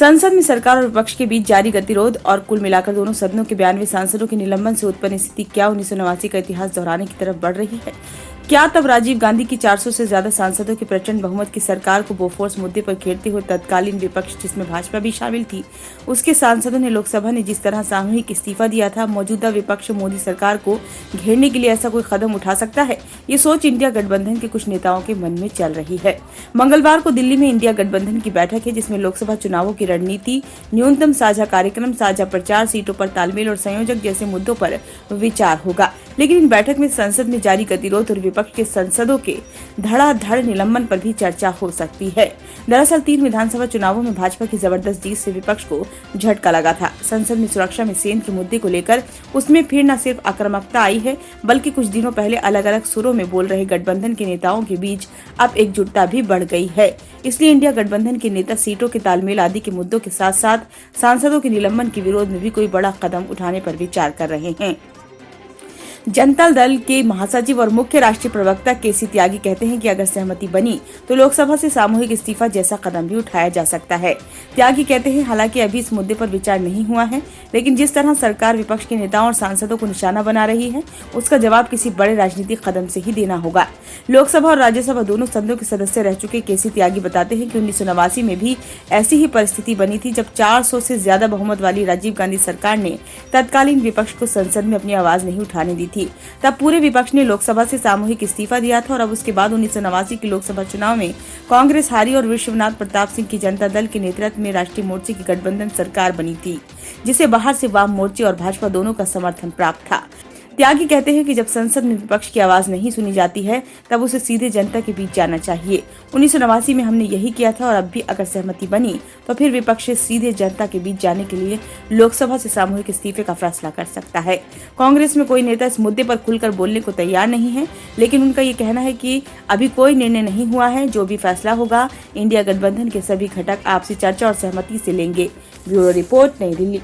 संसद में सरकार और विपक्ष के बीच जारी गतिरोध और कुल मिलाकर दोनों सदनों के 92 सांसदों के निलंबन से उत्पन्न स्थिति क्या 1989 का इतिहास दोहराने की तरफ बढ़ रही है? क्या तब राजीव गांधी की 400 से ज्यादा सांसदों की प्रचंड बहुमत की सरकार को बोफोर्स मुद्दे पर घेरते हुए तत्कालीन विपक्ष जिसमें भाजपा भी शामिल थी, उसके सांसदों ने लोकसभा ने जिस तरह सामूहिक इस्तीफा दिया था, मौजूदा विपक्ष मोदी सरकार को घेरने के लिए ऐसा कोई कदम उठा सकता है? ये सोच इंडिया गठबंधन के कुछ नेताओं के मन में चल रही है। मंगलवार को दिल्ली में इंडिया गठबंधन की बैठक है, जिसमें लोकसभा चुनावों की रणनीति, न्यूनतम साझा कार्यक्रम, साझा प्रचार, सीटों पर तालमेल और संयोजक जैसे मुद्दों पर विचार होगा। लेकिन इन बैठक में संसद में जारी गतिरोध और विपक्ष के सांसदों के धड़ाधड़ निलंबन पर भी चर्चा हो सकती है। दरअसल 3 विधानसभा चुनावों में भाजपा की जबरदस्त जीत से विपक्ष को झटका लगा था। संसद में सुरक्षा में सेंध के मुद्दे को लेकर उसमें फिर न सिर्फ आक्रामकता आई है, बल्कि कुछ दिनों पहले अलग अलग सुरों में बोल रहे गठबंधन के नेताओं के बीच अब एकजुटता भी बढ़ गई है। इसलिए इंडिया गठबंधन के नेता सीटों के तालमेल आदि के मुद्दों के साथ साथ सांसदों के निलंबन के विरोध में भी कोई बड़ा कदम उठाने पर विचार कर रहे हैं। जनता दल के महासचिव और मुख्य राष्ट्रीय प्रवक्ता केसी त्यागी कहते हैं कि अगर सहमति बनी तो लोकसभा से सामूहिक इस्तीफा जैसा कदम भी उठाया जा सकता है। त्यागी कहते हैं, हालांकि अभी इस मुद्दे पर विचार नहीं हुआ है, लेकिन जिस तरह सरकार विपक्ष के नेताओं और सांसदों को निशाना बना रही है, उसका जवाब किसी बड़े राजनीतिक कदम से ही देना होगा। लोकसभा और राज्यसभा दोनों सदनों के सदस्य रह चुके केसी त्यागी बताते हैं कि 1989 में भी ऐसी ही परिस्थिति बनी थी, जब 400 से ज्यादा बहुमत वाली राजीव गांधी सरकार ने तत्कालीन विपक्ष को संसद में अपनी आवाज नहीं उठाने दी थी। तब पूरे विपक्ष ने लोकसभा से सामूहिक इस्तीफा दिया था और अब उसके बाद 1989 के लोकसभा चुनाव में कांग्रेस हारी और विश्वनाथ प्रताप सिंह की जनता दल के नेतृत्व में राष्ट्रीय मोर्चे की गठबंधन सरकार बनी थी, जिसे बाहर से वाम मोर्चे और भाजपा दोनों का समर्थन प्राप्त था। त्यागी कहते हैं कि जब संसद में विपक्ष की आवाज नहीं सुनी जाती है, तब उसे सीधे जनता के बीच जाना चाहिए। 1989 में हमने यही किया था और अब भी अगर सहमति बनी तो फिर विपक्ष सीधे जनता के बीच जाने के लिए लोकसभा से सामूहिक इस्तीफे का फैसला कर सकता है। कांग्रेस में कोई नेता इस मुद्दे पर खुलकर बोलने को तैयार नहीं है, लेकिन उनका ये कहना है कि अभी कोई निर्णय नहीं हुआ है। जो भी फैसला होगा, इंडिया गठबंधन के सभी घटक आपसी चर्चा और सहमति से लेंगे। ब्यूरो रिपोर्ट, नई दिल्ली।